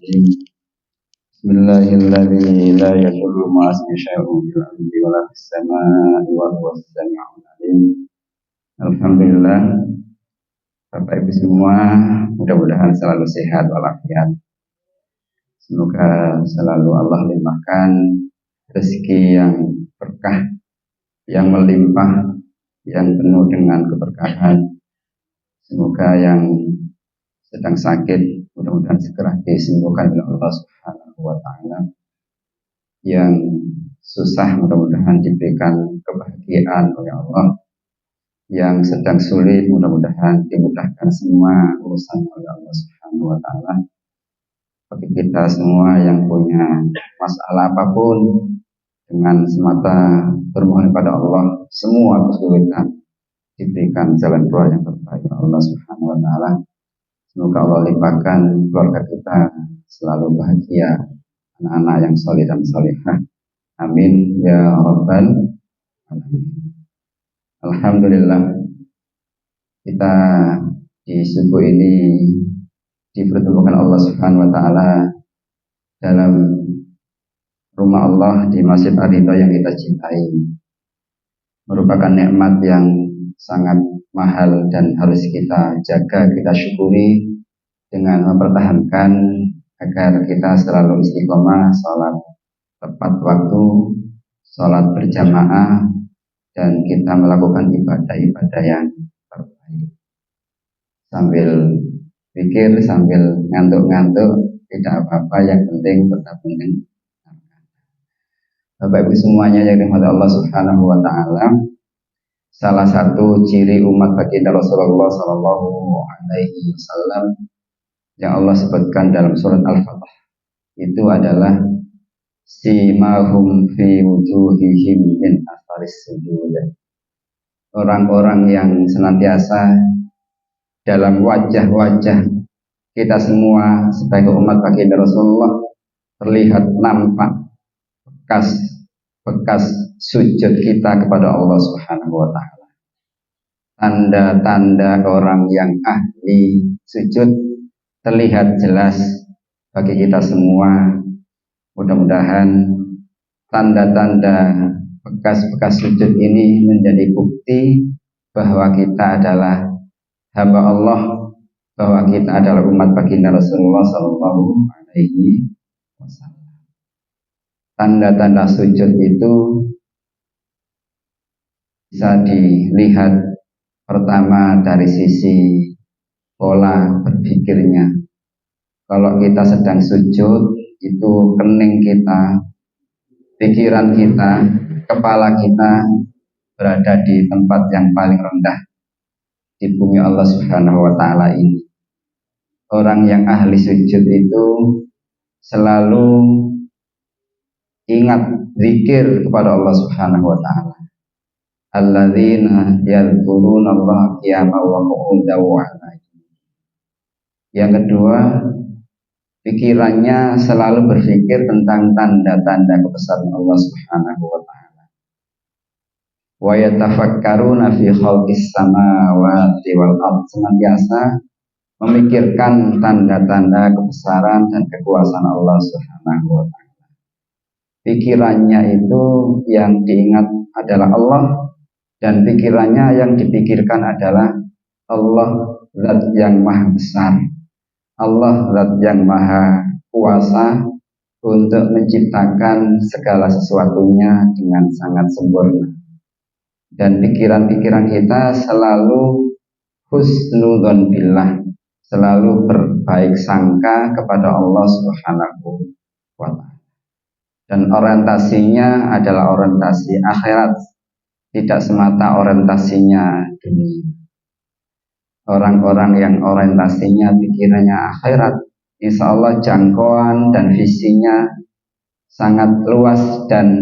Bismillahirrahmanirrahim. Bismillahirrahmanirrahim. La yadurru ma'asmi syai'un fil ardi wa la fis samaa'i wa huwas sami'ul 'alim. Alhamdulillah, Bapak Ibu semua, mudah-mudahan selalu sehat walafiat. Semoga selalu Allah limpahkan rezeki yang berkah, yang melimpah, yang penuh dengan keberkahan. Semoga yang sedang sakit mudah-mudahan segera disembuhkan oleh Allah Subhanahu wa taala. Yang susah mudah-mudahan diberikan kebahagiaan oleh Allah. Yang sedang sulit mudah-mudahan dimudahkan semua urusan oleh Allah Subhanahu wa taala. Bagi kita semua yang punya masalah apapun, dengan semata bermohon kepada Allah, semua kesulitan diberikan jalan keluar yang terbaik oleh Allah Subhanahu wa taala. Semoga Allah limpahkan keluarga kita selalu bahagia, anak-anak yang soleh dan solehah. Amin ya rabbal alamin. Alhamdulillah, kita di subuh ini dipertemukan Allah Subhanahu wa taala dalam rumah Allah di Masjid Ar-Ridha yang kita cintai. Merupakan nikmat yang sangat mahal dan harus kita jaga, kita syukuri dengan mempertahankan agar kita selalu istiqomah sholat tepat waktu, sholat berjamaah, dan kita melakukan ibadah-ibadah yang terbaik. Sambil pikir, sambil ngantuk-ngantuk, tidak apa-apa, yang penting tetap penting. Bapak Ibu semuanya yang dirahmati Allah Subhanahu wa taala, salah satu ciri umat baginda Rasulullah sallallahu alaihi wasallam yang Allah sebutkan dalam surat Al-Fatah itu adalah simahum fi wujuhihim min atharis sujud. Orang-orang yang senantiasa dalam wajah-wajah kita semua sebagai umat baginda Rasulullah terlihat nampak bekas sujud kita kepada Allah Subhanahu wa taala. Tanda-tanda orang yang ahli sujud terlihat jelas bagi kita semua. Mudah-mudahan tanda-tanda bekas-bekas sujud ini menjadi bukti bahwa kita adalah hamba Allah, bahwa kita adalah umat baginda Rasulullah sallallahu alaihi wasallam. Tanda-tanda sujud itu bisa dilihat pertama dari sisi pola berpikirnya. Kalau kita sedang sujud, itu kening kita, pikiran kita, kepala kita berada di tempat yang paling rendah di bumi Allah Subhanahu wa taala ini. Orang yang ahli sujud itu selalu ingat zikir kepada Allah Subhanahu wa taala. Alladzina yadhkuruna Allah qiyaman wa qu'udan wa 'ala junubihim. Yang kedua, pikirannya selalu berpikir tentang tanda-tanda kebesaran Allah Subhanahu wa taala. Wa yatafakkaruna fi khalqis samawati wal ardh, senantiasa memikirkan tanda-tanda kebesaran dan kekuasaan Allah Subhanahu wa taala. Pikirannya itu yang diingat adalah Allah, dan pikirannya yang dipikirkan adalah Allah zat yang maha besar, Allah zat yang maha kuasa untuk menciptakan segala sesuatunya dengan sangat sempurna. Dan pikiran-pikiran kita selalu husnudzon billah, selalu berbaik sangka kepada Allah Subhanahu wa taala. Dan orientasinya adalah orientasi akhirat, tidak semata orientasinya dunia. Orang-orang yang orientasinya pikirannya akhirat, insya Allah jangkauan dan visinya sangat luas dan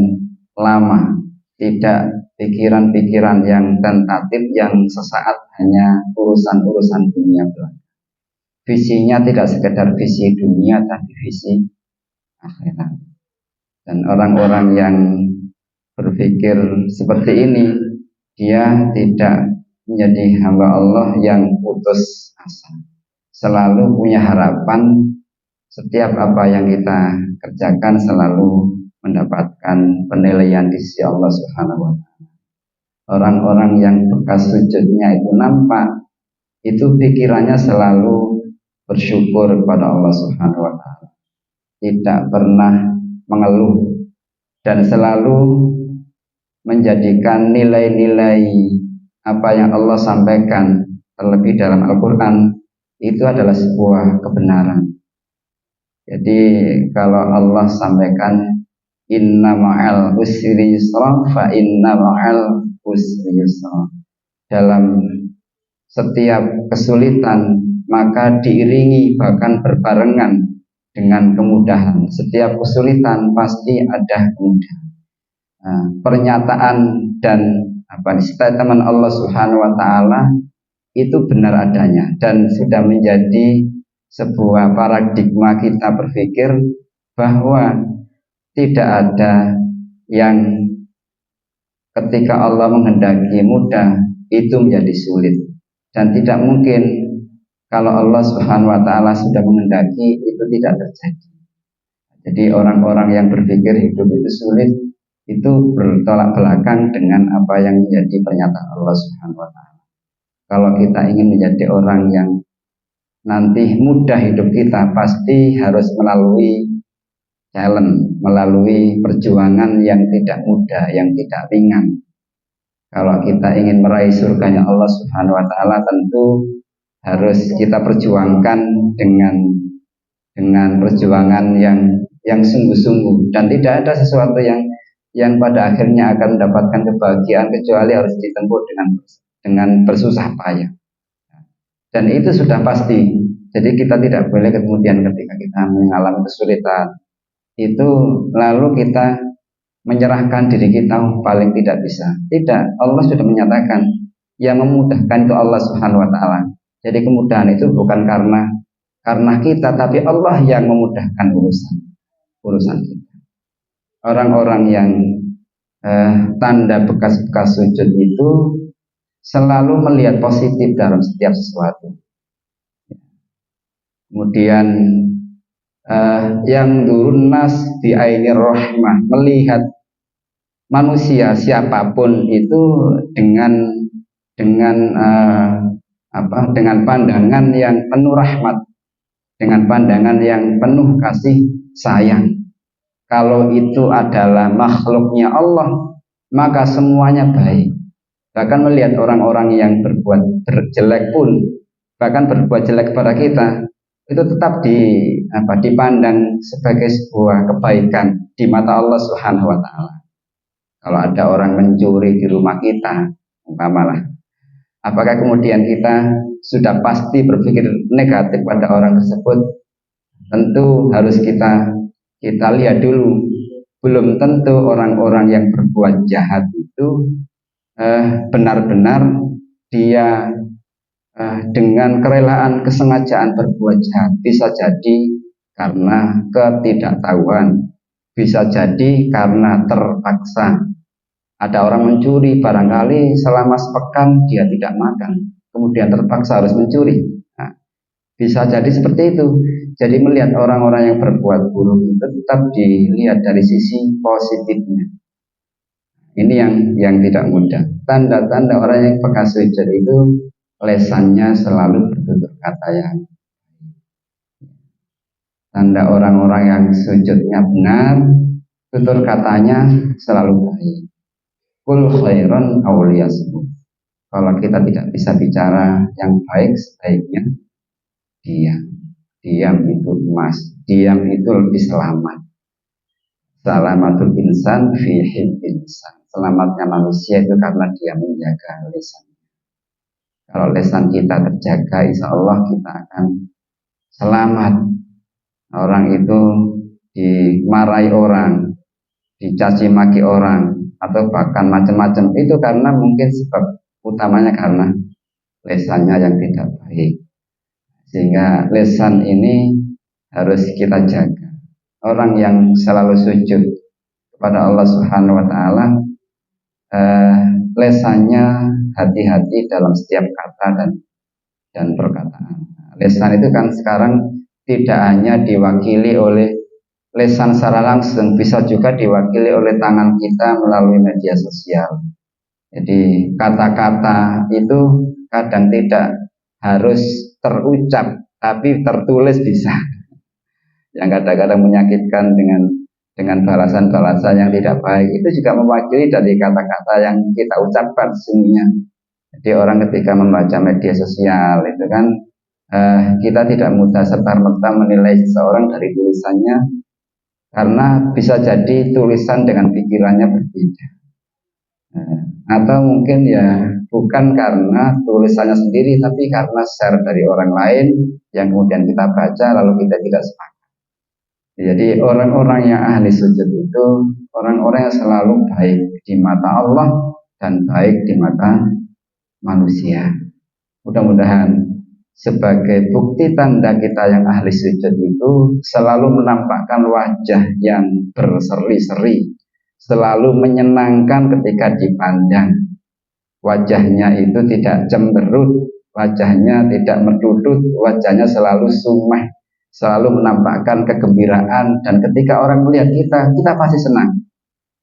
lama. Tidak pikiran-pikiran yang tentatif yang sesaat hanya urusan-urusan dunia belaka. Visinya tidak sekedar visi dunia, tapi visi akhirat. Dan orang-orang yang berpikir seperti ini, dia tidak menjadi hamba Allah yang putus asa, selalu punya harapan, setiap apa yang kita kerjakan selalu mendapatkan penilaian di sisi Allah Subhanahu wa taala. Orang-orang yang bekas sujudnya itu nampak, itu pikirannya selalu bersyukur kepada Allah Subhanahu wa taala. Tidak pernah mengeluh dan selalu menjadikan nilai-nilai apa yang Allah sampaikan terlebih dalam Al-Qur'an itu adalah sebuah kebenaran. Jadi kalau Allah sampaikan inna ma'al usri yusra fa inna ma'al usri yusra, dalam setiap kesulitan maka diiringi bahkan berbarengan dengan kemudahan. Setiap kesulitan pasti ada kemudahan. Nah, pernyataan dan statement Allah Subhanahu wa taala itu benar adanya dan sudah menjadi sebuah paradigma kita berpikir bahwa tidak ada yang ketika Allah menghendaki mudah itu menjadi sulit, dan tidak mungkin kalau Allah Subhanahu wa taala sudah menghendaki itu tidak terjadi. Jadi orang-orang yang berpikir hidup itu sulit itu bertolak belakang dengan apa yang menjadi pernyataan Allah Subhanahu wa taala. Kalau kita ingin menjadi orang yang nanti mudah hidup kita, pasti harus melalui challenge, melalui perjuangan yang tidak mudah, yang tidak ringan. Kalau kita ingin meraih surganya Allah Subhanahu wa taala, tentu harus kita perjuangkan dengan perjuangan yang sungguh-sungguh, dan tidak ada sesuatu yang pada akhirnya akan mendapatkan kebahagiaan kecuali harus ditempuh dengan bersusah payah. Dan itu sudah pasti. Jadi kita tidak boleh kemudian ketika kita mengalami kesulitan itu lalu kita menyerahkan diri kita paling tidak bisa. Tidak, Allah sudah menyatakan yang memudahkan itu Allah Subhanahu wa taala. Jadi kemudahan itu bukan karena kita, tapi Allah yang memudahkan urusan kita. Orang-orang yang tanda bekas-bekas sujud itu selalu melihat positif dalam setiap sesuatu. Kemudian yang turun nas di aini rahmah, melihat manusia siapapun itu dengan pandangan yang penuh rahmat, dengan pandangan yang penuh kasih sayang. Kalau itu adalah makhluknya Allah, maka semuanya baik. Bahkan melihat orang-orang yang berbuat jelek pun, bahkan berbuat jelek kepada kita, itu tetap dipandang sebagai sebuah kebaikan di mata Allah Subhanahu wa taala. Kalau ada orang mencuri di rumah kita, umpamalah, apakah kemudian kita sudah pasti berpikir negatif pada orang tersebut? Tentu harus kita lihat dulu. Belum tentu orang-orang yang berbuat jahat itu benar-benar dia dengan kerelaan kesengajaan berbuat jahat. Bisa jadi karena ketidaktahuan, bisa jadi karena terpaksa. Ada orang mencuri, barangkali selama sepekan dia tidak makan, kemudian terpaksa harus mencuri. Nah, bisa jadi seperti itu. Jadi melihat orang-orang yang berbuat buruk itu tetap dilihat dari sisi positifnya. Ini yang tidak mudah. Tanda-tanda orang yang bekas sujud itu lesannya selalu bertutur kata yang tanda orang-orang yang sujudnya benar, tutur katanya selalu baik. Kul khairan awliyasmu. Kalau kita tidak bisa bicara yang baik, sebaiknya diam. Diam itu emas, diam itu lebih selamat. Salamatul insan fi insan. Selamatnya manusia itu karena dia menjaga lisan. Kalau lisan kita terjaga, insya Allah kita akan selamat. Orang itu dimarahi orang, dicaci maki orang, atau bahkan macam-macam, itu karena mungkin sebab utamanya karena lisannya yang tidak baik. Sehingga lisan ini harus kita jaga. Orang yang selalu sujud kepada Allah Subhanahu wa taala, lisannya hati-hati dalam setiap kata dan perkataan. Lisan itu kan sekarang tidak hanya diwakili oleh lisan secara langsung, bisa juga diwakili oleh tangan kita melalui media sosial. Jadi kata-kata itu kadang tidak harus terucap, tapi tertulis bisa. Yang kadang-kadang menyakitkan dengan balasan-balasan yang tidak baik, itu juga mewakili dari kata-kata yang kita ucapkan sesungguhnya. Jadi orang ketika membaca media sosial itu kan kita tidak mudah serta-merta menilai seseorang dari tulisannya, karena bisa jadi tulisan dengan pikirannya berbeda. Atau mungkin ya bukan karena tulisannya sendiri, tapi karena share dari orang lain yang kemudian kita baca lalu kita tidak sepakat. Jadi orang-orang yang ahli sujud itu orang-orang yang selalu baik di mata Allah dan baik di mata manusia. Mudah-mudahan sebagai bukti tanda kita yang ahli sujud itu selalu menampakkan wajah yang berseri-seri, selalu menyenangkan ketika dipandang. Wajahnya itu tidak cemberut, wajahnya tidak mendudut, wajahnya selalu sumeh, selalu menampakkan kegembiraan, dan ketika orang melihat kita pasti senang.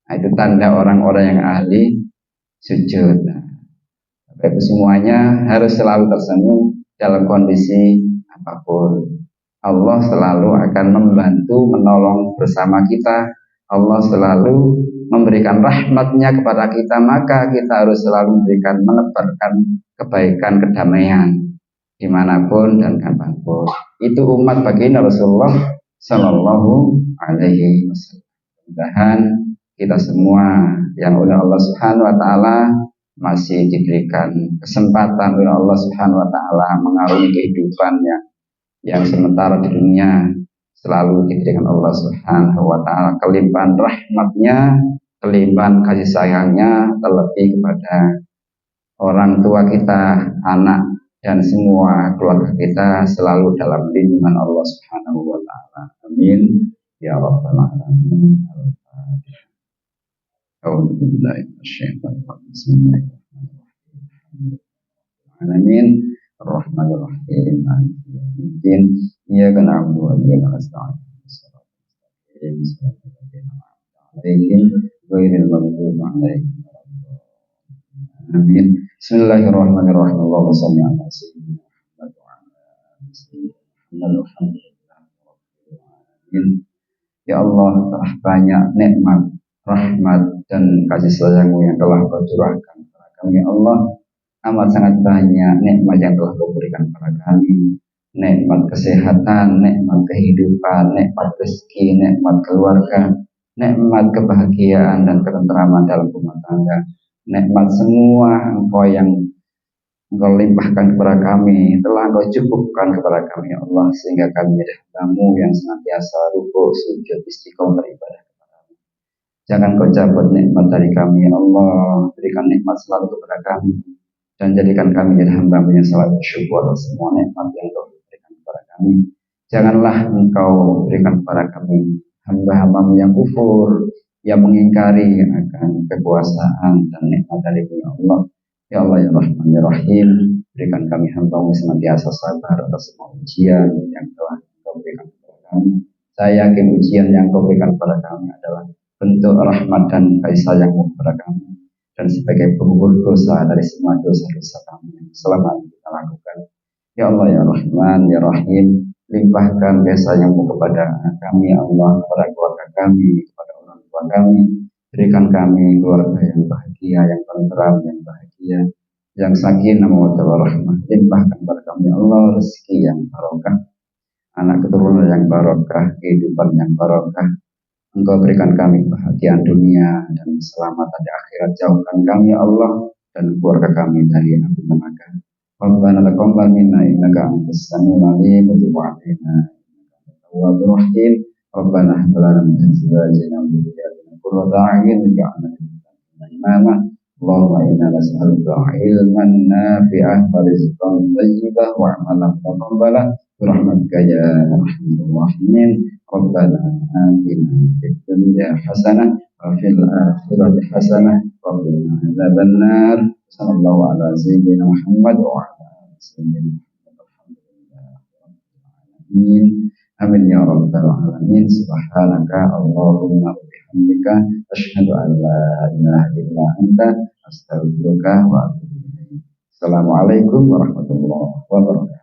Nah, itu tanda orang-orang yang ahli sujud. Nah, itu semuanya harus selalu tersenyum dalam kondisi apapun. Allah selalu akan membantu, menolong bersama kita. Allah selalu memberikan rahmatnya kepada kita, maka kita harus selalu menebarkan kebaikan, kedamaian dimanapun dan kapanpun. Itu umat baginda Rasulullah Shallallahu Alaihi Wasallam. Mudah-mudahan kita semua yang oleh Allah Subhanahu Wa Taala masih diberikan kesempatan oleh Allah Subhanahu Wa Taala mengarungi kehidupannya yang sementara di dunia, selalu diberikan Allah Subhanahu Wa Taala kelimpahan rahmatnya, kelimpahan kasih sayangnya, terlebih kepada orang tua kita, anak, dan semua keluarga kita selalu dalam lindungan Allah Subhanahu Wa Taala. Amin ya rabbal alamin. Bismillahirrahmanirrahim. Ar-Rahmanir-Rahim. Mungkin ia kena wa iyyaka nasta'in. Amin. Bismillahirrahmanirrahim. Allahumma shalli ala sayyidina Muhammad wa ala alihi. Ya Allah, telah banyak nikmat, rahmat dan kasih sayang-Mu yang telah Kau curahkan kepada kami. Ya Allah, amat sangat banyak nikmat yang telah Kau berikan kepada kami. Nikmat kesehatan, nikmat kehidupan, nikmat rezeki, nikmat keluarga, nikmat kebahagiaan dan ketenteraman dalam rumah tangga. Nikmat semua Engkau yang Engkau limpahkan kepada kami, telah Engkau cukupkan kepada kami, ya Allah, sehingga kami menjadi hamba-Mu yang senantiasa rukuk, sujud, istiqomah beribadah kepada-Mu. Jangan Kau cabut nikmat dari kami, ya Allah. Berikan nikmat selalu kepada kami dan jadikan kami menjadi hamba-Mu yang selalu bersyukur atas semua nikmat yang Kau berikan kepada kami. Janganlah Engkau berikan kepada kami hamba-hamba-Mu yang kufur, yang mengingkari akan kekuasaan dan nikmat dari-Mu, ya Allah. Ya Allah ya Rahman ya Rahim, berikan kami hamba-Mu senantiasa sabar atas semua ujian yang telah Kau berikan kepada kami. Saya yakin ujian yang Kau berikan kepada kami adalah bentuk rahmat dan kasih sayang-Mu kepada kami, dan sebagai pengukur dosa dari semua dosa-dosa kami yang selama ini kita lakukan. Ya Allah ya Rahman ya Rahim, limpahkan kasih sayang-Mu kepada kami, ya Allah, kepada keluarga kami, kepada orang tua kami. Berikan kami keluarga yang bahagia, yang tenteram, yang bahagia, yang sakinah mawaddah warahmah. Limpahkan kepada kami, ya Allah, rezeki yang barokah, anak keturunan yang barokah, kehidupan yang barokah. Engkau berikan kami kebahagiaan dunia dan keselamatan di akhirat. Jauhkan kami, ya Allah, dan keluarga kami dari api neraka. Rabbana taqabbal minna innaka antas samiul alim wa tub 'alaina innaka antat tawwabur rahim. Rabbana hab lana min azwajina wa dhurriyyatina qurrata a'yun waj'alna lil muttaqina imama. Allahumma inna nas'aluka ilman nafi'an wa rizqan thayyiban wa 'amalan mutaqabbalan bi rahmatika ya arhamar rahimin. Rabbana atina fid dunya hasanah wa fil akhirati hasanah wa qina adzabannar. Sallallahu ala sayyidina Muhammad wa ala alihi. Amin. Amin ya rabbal alamin. Subhanaka Allahumma wa bihamdika asyhadu an la ilaha illa anta astaghfiruka wa atubu ilaik. Assalamualaikum warahmatullahi wabarakatuh.